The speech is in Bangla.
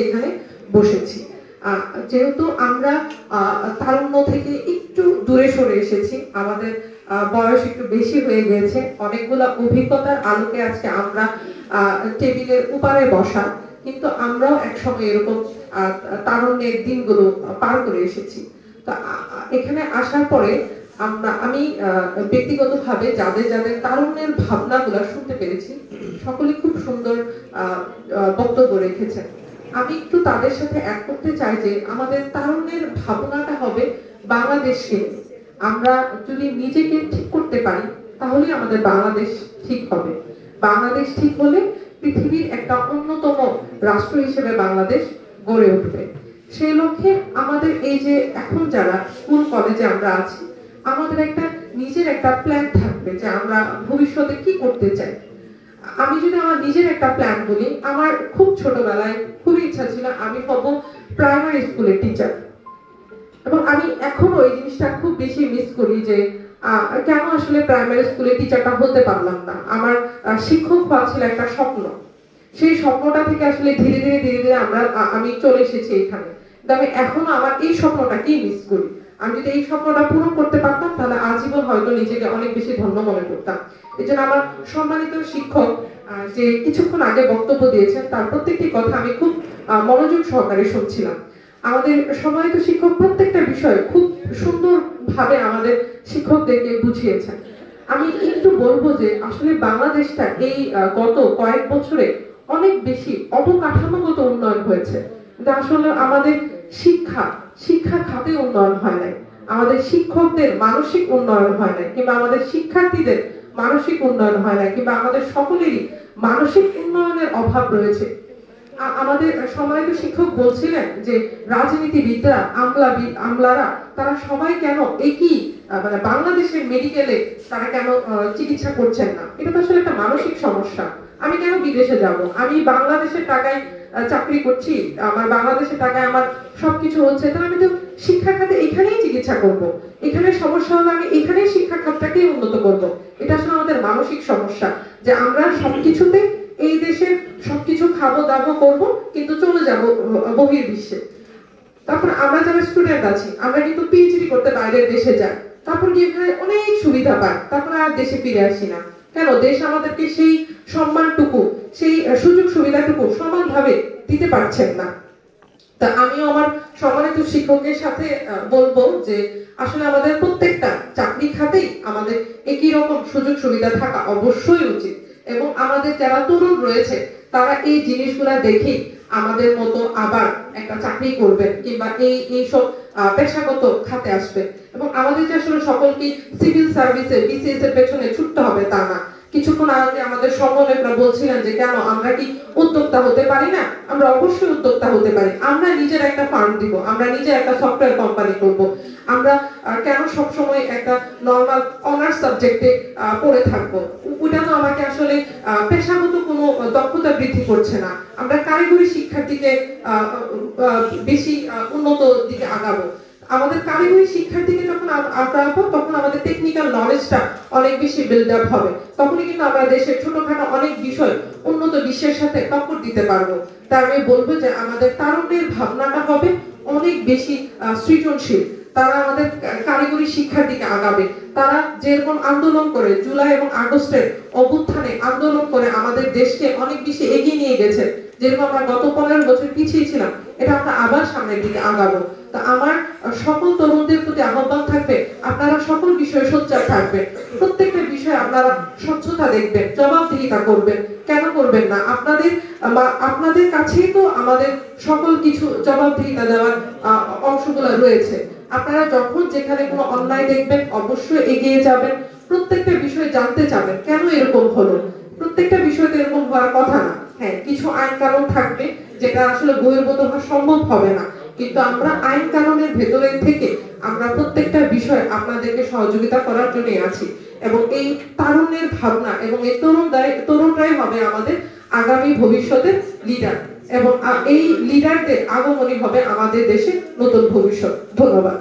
এখানে বসেছি। যেহেতু আমরা তারুণ্য থেকে একটু দূরে সরে এসেছি, আমাদের বয়স একটু বেশি হয়ে গিয়েছে, অনেকগুলো অভিজ্ঞতার আলোকে আজকে আমরা টেবিলের উপরে বসা, কিন্তু আমরাও একসময় এরকম তারুণ্যের দিনগুলো পার করে এসেছি। তো এখানে আসার পরে আমি ব্যক্তিগতভাবে যাদের যাদের তারুণ্যের ভাবনাগুলো শুনতে পেরেছি, সকলে খুব সুন্দর বক্তব্য রেখেছেন। আমি একটু তাদের সাথে এক করতে চাই যে আমাদের তারুণ্যের ভাবনাটা হবে বাংলাদেশকে আমরা যদি নিজেকে ঠিক করতে পারি তাহলে আমাদের বাংলাদেশ ঠিক হবে। বাংলাদেশ ঠিক হলে পৃথিবীর একটা অন্যতম রাষ্ট্র হিসেবে বাংলাদেশ গড়ে উঠবে। সেই লক্ষ্যে আমাদের এই যে এখন যারা স্কুল কলেজে আমরা আছি, আমাদের একটা নিজের একটা প্ল্যান থাকবে যে আমরা ভবিষ্যতে কি করতে চাই। আমি যদি আমার নিজের একটা প্ল্যান বলি, আমার খুব ছোটবেলায় খুবই ইচ্ছা ছিল আমি হব প্রাইমারি স্কুলের টিচার, এবং আমি এখনো এই জিনিসটা খুব বেশি মিস করি যে কেন আসলে প্রাইমারি স্কুলের টিচারটা হতে পারলাম না। আমার শিক্ষক হওয়া ছিল একটা স্বপ্ন, সেই স্বপ্নটা থেকে আসলে ধীরে ধীরে ধীরে ধীরে আমি চলে এসেছি এখানে। কিন্তু আমি এখনো আমার এই স্বপ্নটাকেই মিস করি। আমি যদি এই স্বপ্নটা পূরণ করতে পারতাম তাহলে আজীবন হয়তো নিজেকে অনেক বেশি ধন্য মনে করতাম। এই জন্য আমার সম্মানিত শিক্ষক যে কিছুক্ষণ আগে বক্তব্য দিয়েছেন তার প্রত্যেকটি কথা আমি খুব মনোযোগ সহকারে শুনছিলাম। আমাদের সম্মানিত শিক্ষক প্রত্যেকটা বিষয় খুব সুন্দর ভাবে আমাদের শিক্ষকদেরকে বুঝিয়েছেন। আমি একটু বলবো যে আসলে বাংলাদেশটা এই গত কয়েক বছরে অনেক বেশি অবকাঠামোগত উন্নয়ন হয়েছে, কিন্তু আসলে আমাদের শিক্ষা খাতে উন্নয়ন হয় নাই, আমাদের শিক্ষকদের মানসিক উন্নয়ন হয় নাই, কিংবা আমাদের শিক্ষার্থীদের মানসিক উন্নয়ন হয় নাই, কিংবা আমাদের সকলেরই মানসিক উন্নয়নের অভাব রয়েছে। আমাদের সম্মানিত শিক্ষক বলছিলেন যে রাজনীতিবিদরা আমলারা তারা সবাই কেন একই মানে বাংলাদেশের মেডিকেলে তারা কেন চিকিৎসা করছেন না। এটা তো আসলে একটা মানসিক সমস্যা। আমি কেন বিদেশে যাব? আমি বাংলাদেশের টাকায় চাকরি করছি, আমার বাংলাদেশের টাকায় আমার সবকিছু হচ্ছে, তাহলে আমি তো শিক্ষা খাতে এখানেই চিকিৎসা করব। এখানে সমস্যা হলে আমি এখানেই শিক্ষা খাতটাকেই উন্নত করব। এটা আসলে আমাদের মানসিক সমস্যা যে আমরা সবকিছুতে এই দেশের সবকিছু খাবো দাবো করব, কিন্তু চলে যাব বহির্বিশ্বে। তারপর আমরা যারা স্টুডেন্ট আছি আমরা কিন্তু পিএইচডি করতে বাইরের দেশে যাই, তারপর গিয়ে এখানে অনেক সুবিধা পাই, তারপর আর দেশে ফিরে আসি না। কেন? দেশ আমাদেরকে সেই সম্মানটুকু, সেই সুযোগ সুবিধাটুকু সমানভাবে দিতে পারছেন না। তা আমিও আমার সম্মানিত শিক্ষকের সাথে বলবো যে আসলে আমাদের প্রত্যেকটা চাকরি খাতেই আমাদের একই রকম সুযোগ সুবিধা থাকা অবশ্যই উচিত, এবং আমাদের যারা তরুণ রয়েছে তারা এই জিনিসগুলা দেখেই আমাদের মতো আবার একটা চাকরি করবেন, কিংবা এইসব পেশাগত খাতে আসবে। এবং আমাদের যে আসলে সকলকে সিভিল সার্ভিসে বিসিএস এর পেছনে ছুটতে হবে তা না। কিছুক্ষণ আগে আমাদের সমন্বয়করা বলছিলেন যে কেন আমরা কি উদ্যোক্তা হতে পারি না? আমরা অবশ্যই উদ্যোক্তা হতে পারি। আমরা নিজের একটা ফার্ম দিব, আমরা নিজের একটা সফটওয়্যার কোম্পানি করব। আমরা কেন সবসময় একটা নর্মাল অনার্স সাবজেক্টে পড়ে থাকবো? ওটা তো আমাকে আসলে পেশাগত কোনো দক্ষতা বৃদ্ধি করছে না। আমরা কারিগরি শিক্ষার দিকে বেশি উন্নত দিকে আগাবো। আমাদের কারিগরি শিক্ষার দিকে যখন আগাবো তখন আমাদের টেকনিক্যাল নলেজটা অনেক বেশি বিল্ড আপ হবে, তখনই কিন্তু আমরা দেশের ছোটখাটো অনেক বিষয় উন্নত বিশ্বের সাথে টক্কর দিতে পারবো। তাই আমি বলবো যে আমাদের তারুণ্যের ভাবনাটা হবে অনেক বেশি সৃজনশীল। তারা আমাদের কারিগরি শিক্ষার দিকে আগাবে। তারা যেরকম আন্দোলন করে জুলাই এবং আগস্টের অভ্যুত্থানে আন্দোলন করে আমাদের দেশকে অনেক বেশি এগিয়ে নিয়ে গেছে, যেরকম আমরা গত 15 বছর পিছিয়ে ছিলাম, এটা আমরা আবার সামনের দিকে আগাবো। তা আমার সকল তরুণদের প্রতি আহ্বান থাকবে আপনারা সকল বিষয়ে সোচ্চার থাকবেন, প্রত্যেকটা বিষয়ে আপনারা স্বচ্ছতা দেখবেন, জবাবদিহিতা করবেন। কেন করবেন না? আপনাদের কাছেই তো আমাদের সকল কিছু জবাবদিহিতা দেওয়ার অংশগুলো রয়েছে। আপনারা যখন যেখানে কোনো অন্যায় দেখবেন অবশ্যই এগিয়ে যাবেন, প্রত্যেকটা বিষয় জানতে চাবেন কেন এরকম হলো। প্রত্যেকটা বিষয় তো এরকম হওয়ার কথা না। হ্যাঁ, কিছু আইন কানুন থাকবে যেটা আসলে বহির্ভূত হওয়া সম্ভব হবে না, কিন্তু আমরা আইন কানুনের ভেতরে থেকে আমরা প্রত্যেকটা বিষয় আপনাদেরকে সহযোগিতা করার জন্য আছি। এবং এই তারুণ্যের ভাবনা এবং এই তরুণরাই হবে আমাদের আগামী ভবিষ্যতের লিডার, এবং এই লিডারদের আগমনই হবে আমাদের দেশে নতুন ভবিষ্যৎ। ধন্যবাদ।